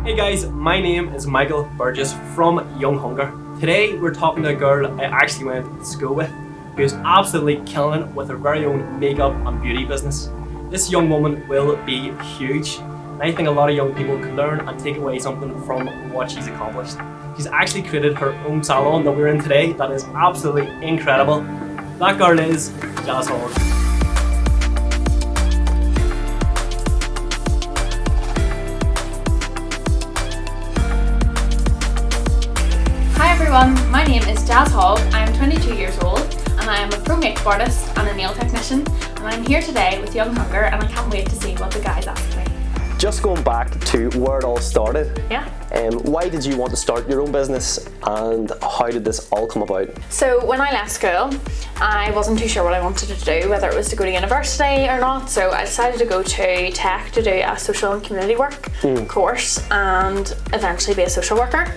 Hey guys, my name is Michael Burgess from Young Hunger. Today we're talking to a girl I actually went to school with who's absolutely killing it with her very own makeup and beauty business. This young woman will be huge, and I think a lot of young people can learn and take away something from what she's accomplished. She's actually created her own salon that we're in today that is absolutely incredible. That girl is Jas Hogg. Hi everyone, my name is Jas Hogg. I am 22 years old and I am a pro makeup artist and a nail technician, and I'm here today with Young Hunger and I can't wait to see what the guys ask me. Just going back to where it all started. Yeah. Why did you want to start your own business and how did this all come about? So when I left school, I wasn't too sure what I wanted to do, whether it was to go to university or not, so I decided to go to tech to do a social and community work course and eventually be a social worker.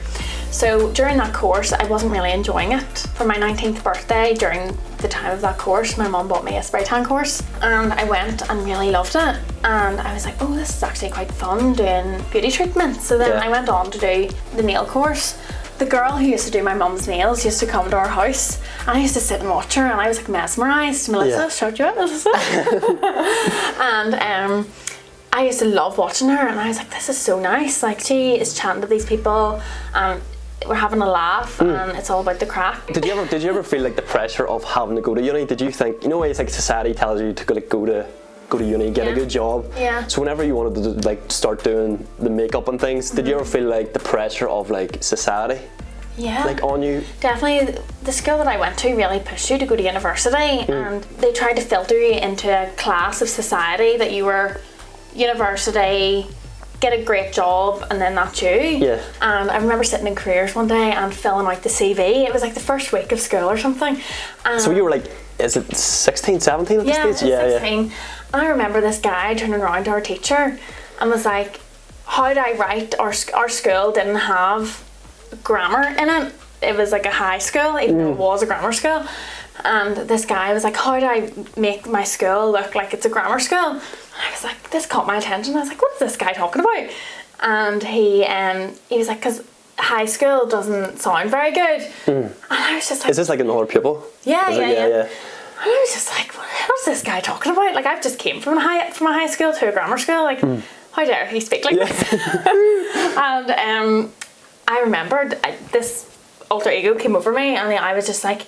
So during that course, I wasn't really enjoying it. For my 19th birthday, during the time of that course, my mum bought me a spray tan course and I went and really loved it. And I was like, oh, this is actually quite fun doing beauty treatments. So then I went on to do the nail course. The girl who used to do my mum's nails used to come to our house and I used to sit and watch her and I was like mesmerised. Melissa, showed you it, Melissa. And I used to love watching her and I was like, this is so nice. Like, she is chatting to these people and we're having a laugh and it's all about the crack. Did you ever feel like the pressure of having to go to uni? Did you think, you know, it's like society tells you to go to uni, get a good job. Yeah. So whenever you wanted to start doing the makeup and things, did you ever feel like the pressure of like society? Yeah. Like on you? Definitely. The school that I went to really pushed you to go to university and they tried to filter you into a class of society that you were university, get a great job and then that's you. Yeah. And I remember sitting in careers one day and filling out the CV. It was like the first week of school or something. So you were like, is it 16, 17 at this stage? Yeah, 16. And I remember this guy turning around to our teacher and was like, how do I write? Our school didn't have grammar in it. It was like a high school, even though it was a grammar school. And this guy was like, how do I make my school look like it's a grammar school? And I was like, this caught my attention. I was like, what's this guy talking about? And he was like, because high school doesn't sound very good. And I was just like, is this like another pupil? Yeah. And I was just like, what's this guy talking about? Like, I've just came from a high school to a grammar school. Like, how dare he speak like this? And I remembered this alter ego came over me and I was just like,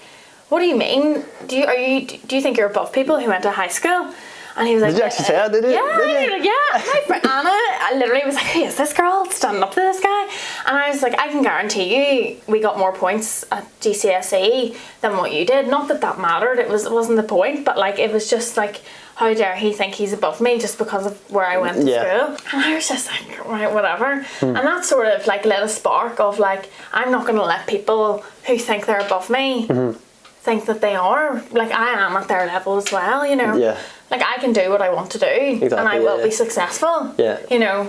what do you mean? Do you think you're above people who went to high school? And he was like, did you actually say that? Did you? Yeah. My friend Anna, I literally was like, who is this girl standing up to this guy? And I was like, I can guarantee you we got more points at GCSE than what you did. Not that that mattered, it wasn't the point, but like it was just like, how dare he think he's above me just because of where I went to school? And I was just like, right, whatever. And that sort of like lit a spark of like, I'm not going to let people who think they're above me think that they are. Like, I am at their level as well, you know. Yeah. Like, I can do what I want to do, and I will be successful. Yeah. You know.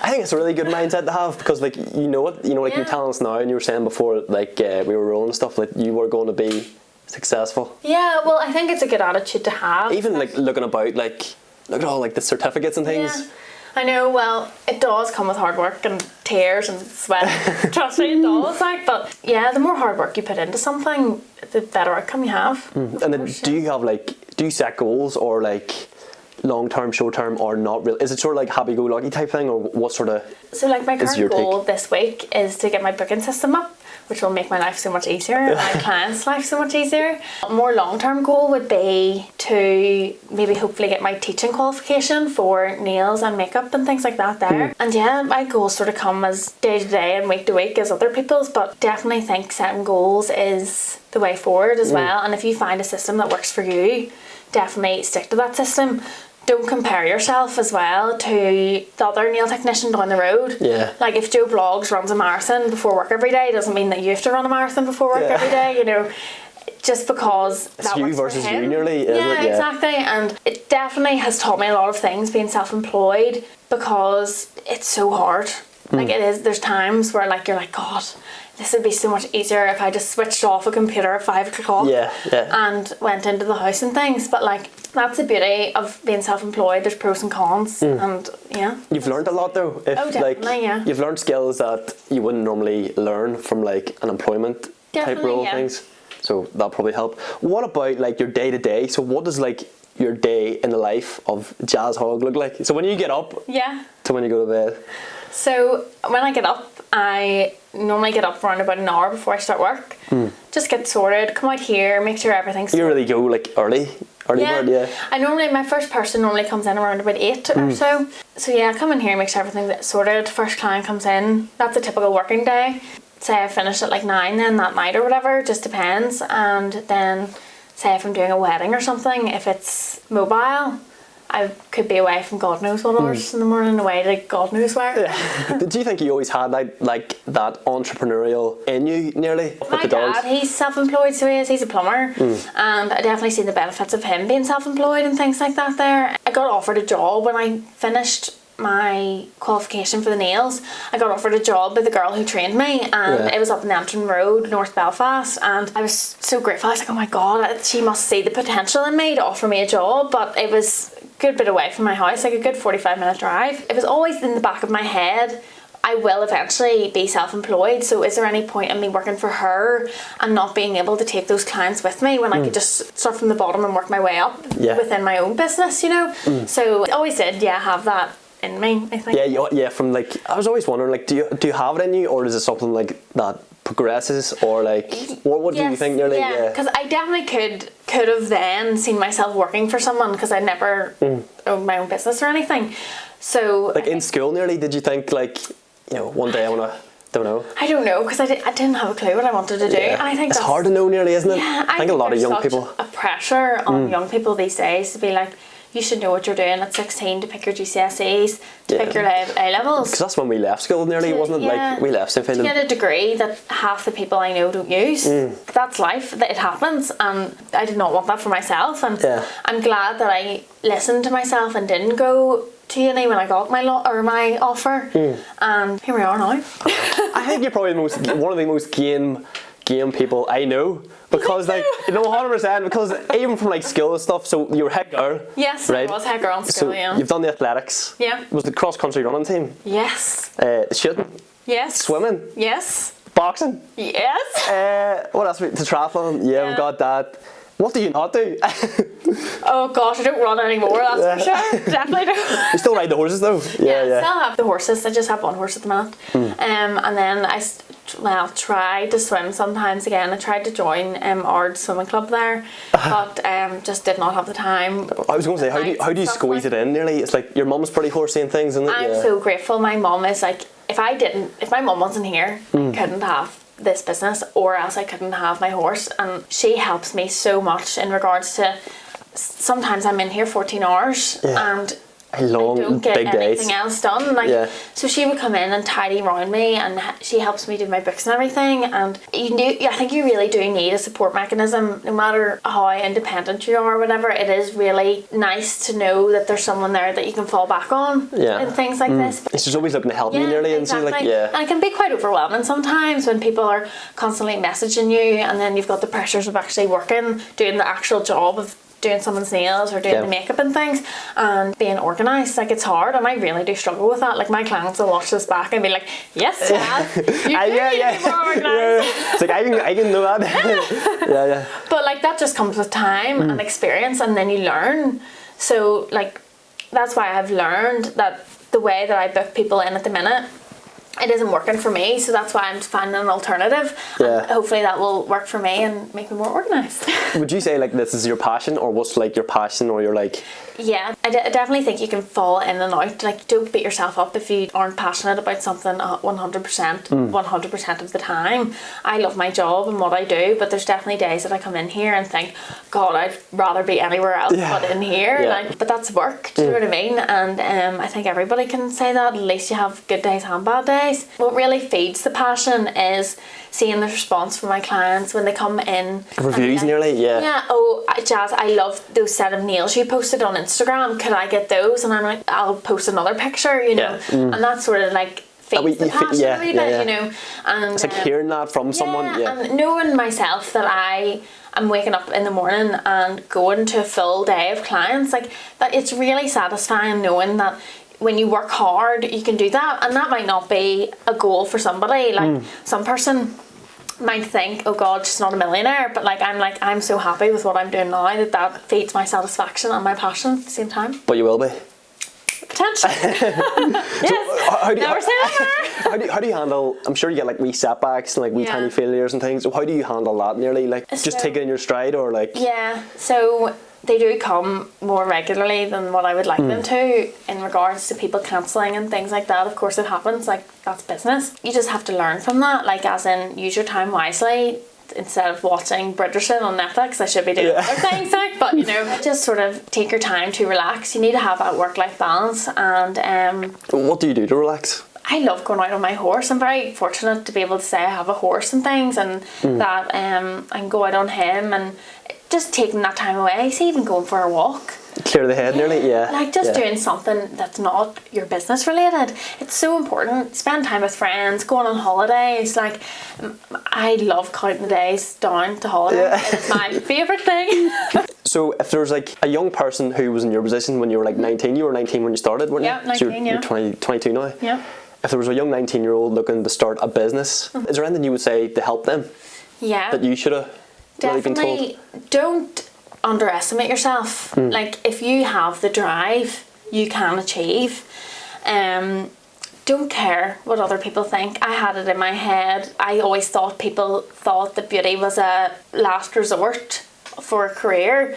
I think it's a really good mindset to have because, like, you know what, like you're telling us now, and you were saying before, like we were rolling stuff, like you were going to be successful. Yeah. Well, I think it's a good attitude to have. Even like looking about, like look at all like the certificates and things. Yeah. I know, well, it does come with hard work and tears and sweat. Trust me, it does. Like, but yeah, the more hard work you put into something, the better outcome you have. And then do you set goals or like long term, short term, or not really? Is it sort of like happy go lucky type thing, or what sort of? So like my current goal this week is to get my booking system up, which will make my life so much easier and my clients' life so much easier. A more long-term goal would be to maybe hopefully get my teaching qualification for nails and makeup and things like that there. And yeah, my goals sort of come as day to day and week to week as other people's, but definitely think setting goals is the way forward as well. And if you find a system that works for you, definitely stick to that system. Don't compare yourself as well to the other nail technician down the road. Yeah. Like, if Joe Bloggs runs a marathon before work every day, doesn't mean that you have to run a marathon before work every day, you know. Just because it's that you works versus for him. you nearly, isn't it? Yeah, exactly. And it definitely has taught me a lot of things being self-employed because it's so hard. Like it is, there's times where like you're like, God, this would be so much easier if I just switched off a computer at 5 o'clock and went into the house and things. But like, that's the beauty of being self-employed. There's pros and cons, and You've learned a lot though. Definitely, You've learned skills that you wouldn't normally learn from like an employment type role things. So that'll probably help. What about like your day to day? So what does like your day in the life of Jas Hogg look like? So when you get up to when you go to bed? So when I get up, I normally get up around about an hour before I start work. Just get sorted, come out here, make sure everything's You really go like early bird, I normally, my first person normally comes in around about 8 or so. So I come in here, make sure everything's sorted. First client comes in. That's a typical working day. Say I finish at like 9 then that night or whatever, just depends. And then say if I'm doing a wedding or something, if it's mobile, I could be away from God knows what hours in the morning, away to God knows where. Do you think you always had like that entrepreneurial in you nearly? My dad, he's self-employed, so he's a plumber, and I definitely seen the benefits of him being self-employed and things like that there. I got offered a job when I finished my qualification for the nails. I got offered a job by the girl who trained me, and it was up in the Antrim Road, North Belfast, and I was so grateful. I was like, oh my God, she must see the potential in me to offer me a job. But it was a good bit away from my house, like a good 45-minute drive. It was always in the back of my head, I will eventually be self-employed, so is there any point in me working for her and not being able to take those clients with me when I could just start from the bottom and work my way up within my own business, you know? So I always did have that in me, I think. From like, I was always wondering, like, do you have it in you, or is it something like that progresses, or like what do you think nearly? Because I definitely could have then seen myself working for someone, because I never owned my own business or anything. So like in school nearly, did you think like, you know, one day I want to, don't know? I don't know, because I didn't have a clue what I wanted to do, and I think it's hard to know nearly, isn't it? I think a lot of young people, a pressure on young people these days to be like, you should know what you're doing at 16 to pick your GCSEs, to pick your A-levels. Because that's when we left school nearly, wasn't it? Like, we left St. To get a degree that half the people I know don't use. That's life, that it happens, and I did not want that for myself, and I'm glad that I listened to myself and didn't go to uni when I got my offer, and here we are now. I think you're probably one of the most game people I know, because like, you know, 100%, because even from like school and stuff, so you were head girl. Yes, right? I was head girl in school, so you've done the athletics. Yeah. Was the cross country running team? Yes. Shooting? Yes. Swimming? Yes. Boxing? Yes. What else? The triathlon? Yeah, we've got that. What do you not do? Oh gosh, I don't run anymore, that's for sure. Definitely don't. You still ride the horses though? I still have the horses. I just have one horse at the minute. And then I tried to swim sometimes again. I tried to join Ard swimming club there, but just did not have the time. I was going to say, how do you squeeze it in nearly? It's like your mum's pretty horsey and things, isn't it? I'm so grateful. My mum is like, if my mum wasn't here, I couldn't have this business, or else I couldn't have my horse, and she helps me so much in regards to, sometimes I'm in here 14 hours and I don't get anything else done. So she would come in and tidy around me, and she helps me do my books and everything. And I think you really do need a support mechanism, no matter how independent you are or whatever. It is really nice to know that there's someone there that you can fall back on and things like this. It's just always looking to help you nearly, and see like And it can be quite overwhelming sometimes when people are constantly messaging you, and then you've got the pressures of actually working, doing the actual job of doing someone's nails or doing the makeup and things, and being organised. Like, it's hard, and I really do struggle with that. Like, my clients will watch this back and be like, yes, Dad, you do need to be more organised. It's like, I can know that. But like, that just comes with time and experience, and then you learn. So like, that's why I've learned that the way that I book people in at the minute, it isn't working for me, so that's why I'm finding an alternative. And hopefully that will work for me and make me more organised. Would you say like this is your passion, or what's like your passion, or you're like? Yeah, I definitely think you can fall in and out. Like, don't beat yourself up if you aren't passionate about something 100% of the time. I love my job and what I do, but there's definitely days that I come in here and think, God, I'd rather be anywhere else but in here. Like, but that's work, do you know what I mean? And I think everybody can say that. At least you have good days and bad days. What really feeds the passion is seeing the response from my clients when they come in. Reviews nearly, oh, Jas, I love those set of nails you posted on Instagram. Could I get those? And I'm like, I'll post another picture, you know. And that sort of like feeds the passion a wee bit, you know. And it's like hearing that from someone, and knowing myself that I am waking up in the morning and going to a full day of clients, like that, it's really satisfying knowing that when you work hard you can do that. And that might not be a goal for somebody, like some person might think, oh god, she's not a millionaire, but I'm so happy with what I'm doing now that feeds my satisfaction and my passion at the same time. But you will be. Potentially. Yes. How do you handle, I'm sure you get like wee setbacks and like wee tiny failures and things, so how do you handle that nearly? Like just take it in your stride, or like? Yeah, so they do come more regularly than what I would like them to, in regards to people cancelling and things like that. Of course it happens, like that's business. You just have to learn from that, like as in use your time wisely. Instead of watching Bridgerton on Netflix, I should be doing other things, like, but you know, just sort of take your time to relax. You need to have that work-life balance. And what do you do to relax? I love going out on my horse. I'm very fortunate to be able to say I have a horse and things, and that I can go out on him and just taking that time away. See, even going for a walk. Clear the head nearly, Like just doing something that's not your business related. It's so important. Spend time with friends, going on holidays. Like, I love counting the days down to holiday. It's my favourite thing. So if there was like a young person who was in your position when you were like 19, you were 19 when you started, weren't you? Yeah, 19, so you're 22 now? Yeah. If there was a young 19-year-old looking to start a business, is there anything you would say to help them? Yeah. That you should have really been told? Definitely don't underestimate yourself. Like if you have the drive, you can achieve. Don't care what other people think. I had it in my head. I always thought people thought that beauty was a last resort for a career,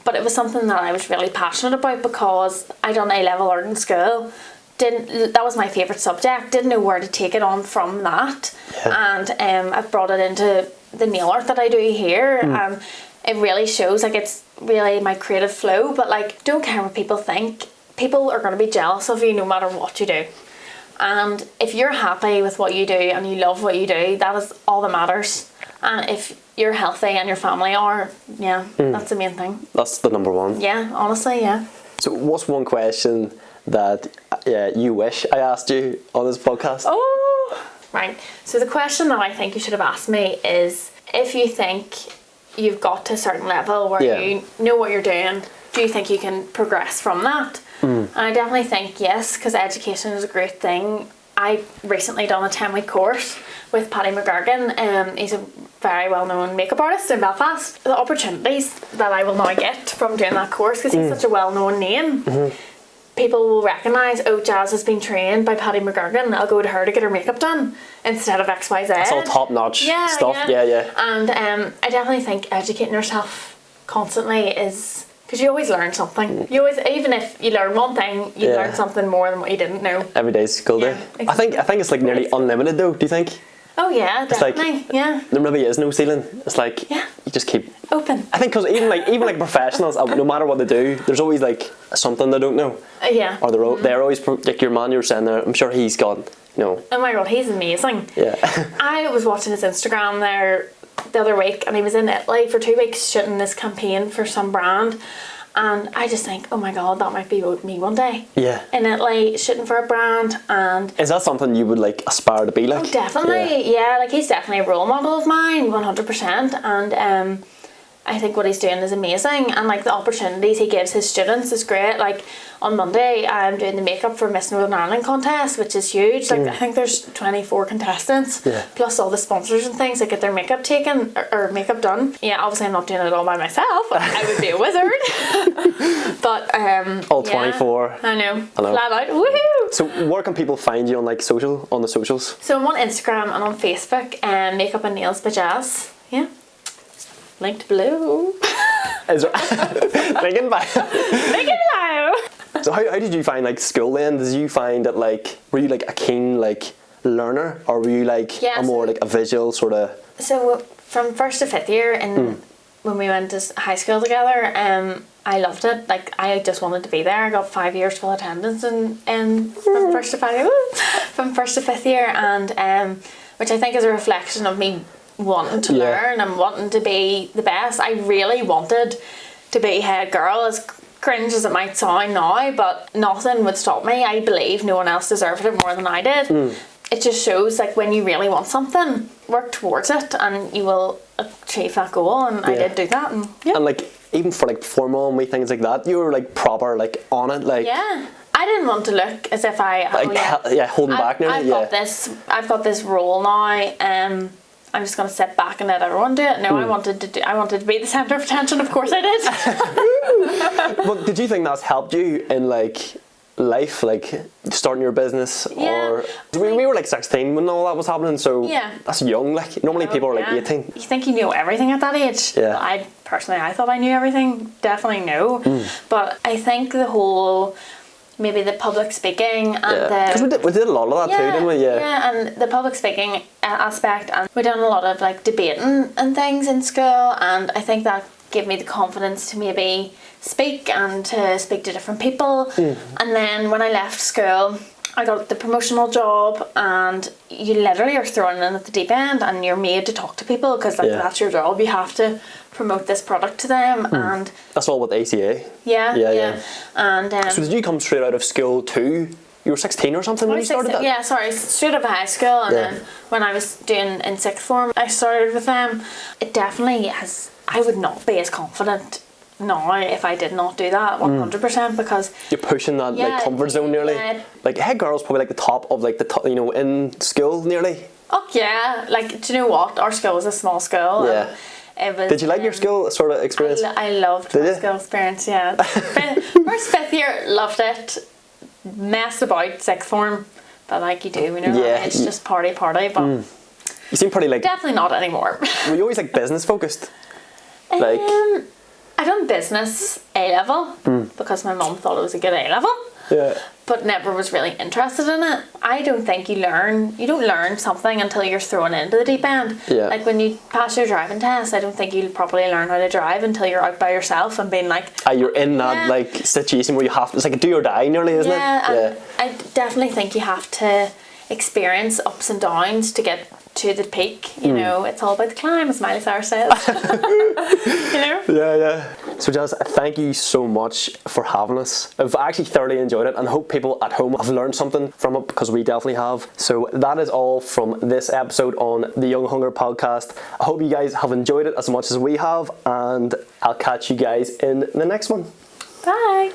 but it was something that I was really passionate about because I done A-level art in school. That was my favourite subject. Didn't know where to take it on from that, and I've brought it into the nail art that I do here. It really shows, like it's really my creative flow. But like, don't care what people think. People are going to be jealous of you no matter what you do. And if you're happy with what you do and you love what you do, that is all that matters. And if you're healthy and your family are, that's the main thing. That's the number one. Yeah, honestly, yeah. So what's one question that you wish I asked you on this podcast? Oh, right. So the question that I think you should have asked me is, if you think you've got to a certain level where you know what you're doing, do you think you can progress from that? And I definitely think yes, because education is a great thing. I recently done a 10-week course with Paddy McGurgan. He's a very well-known makeup artist in Belfast. The opportunities that I will now get from doing that course, because he's such a well-known name, people will recognise, oh, Jas has been trained by Paddy McGurgan, I'll go to her to get her makeup done instead of XYZ. That's all top-notch stuff. Yeah. And I definitely think educating yourself constantly is, because you always learn something. You always, even if you learn one thing, you learn something more than what you didn't know. Every day's school day. Exactly. I think it's like nearly unlimited though. Do you think? Oh yeah, definitely. It's like, there really is no ceiling. It's like you just keep open. I think because even like professionals, no matter what they do, there's always like something they don't know. Or they're always like your man you were saying there. I'm sure he's got Oh my god, he's amazing. Yeah. I was watching his Instagram there the other week, and he was in Italy for 2 weeks shooting this campaign for some brand. And I just think, oh my god, that might be me one day. Yeah. In Italy, shooting for a brand. And is that something you would like aspire to be like? Oh, definitely. Yeah, like he's definitely a role model of mine, 100%. And I think what he's doing is amazing, and like the opportunities he gives his students is great. Like on Monday I'm doing the makeup for Miss Northern Ireland contest, which is huge. Like I think there's 24 contestants plus all the sponsors and things that get their makeup taken or makeup done. Yeah, obviously I'm not doing it all by myself. I would be a wizard. But all 24. I know. Flat out. Woohoo! So where can people find you on like on the socials? So I'm on Instagram and on Facebook, Makeup and Nails by Jas. Yeah. Linked below. Is there link in bio? Link in bio. So how did you find like school then? Did you find it like, were you like a keen like learner, or were you like a more like a visual sort of? So from 1st to 5th year and when we went to high school together, I loved it. Like I just wanted to be there. I got 5 years full attendance and from 1st to 5th year, and which I think is a reflection of me wanting to learn and wanting to be the best. I really wanted to be head girl, as cringe as it might sound now, but nothing would stop me. I believe no one else deserved it more than I did. it just shows like when you really want something, work towards it and you will achieve that goal, and I did do that. And like even for like formal and wee things like that, you were like proper like on it, like I didn't want to look as if I holding back nearly. I've got this role now. I'm just going to sit back and let everyone do it. No, I wanted to be the centre of attention. Of course I did. But did you think that's helped you in like life, like starting your business? Or we were like 16 when all that was happening, so that's young. Like normally people are like 18. You think you know everything at that age? I thought I knew everything. Definitely no. But I think the whole, maybe the public speaking and because we did a lot of that too, didn't we? And the public speaking aspect, and we done a lot of like debating and things in school, and I think that gave me the confidence to maybe speak and to speak to different people. And then when I left school, I got the promotional job, and you literally are thrown in at the deep end and you're made to talk to people because that's your job. You have to promote this product to them, and that's all with ACA. And so did you come straight out of school too? You were 16 or something when you started that? Yeah, sorry, straight out of high school, and then when I was doing in sixth form, I started with them. It definitely has. I would not be as confident now if I did not do that 100%, because you're pushing that like comfort zone nearly. Like head girl's probably like the top of like the top, you know, in school nearly. Oh yeah, like do you know what? Our school was a small school. Yeah. It was, did you like your school sort of experience? I loved my school experience. Yeah. First fifth year, loved it. Messed about sixth form, but like you do, you know, it's just party. But you seem pretty like definitely not anymore. Were you always like business focused? Like I done business A level because my mum thought it was a good A level. But never was really interested in it. I don't think you don't learn something until you're thrown into the deep end. Like when you pass your driving test, I don't think you'll properly learn how to drive until you're out by yourself and being like you're in that like situation where you have to, it's like a do or die nearly, isn't it? I definitely think you have to experience ups and downs to get to the peak. You know, it's all about the climb, as Miley Cyrus says. You know? So Jas, thank you so much for having us. I've actually thoroughly enjoyed it, and I hope people at home have learned something from it, because we definitely have. So that is all from this episode on the Young Hunger podcast. I hope you guys have enjoyed it as much as we have, and I'll catch you guys in the next one. Bye.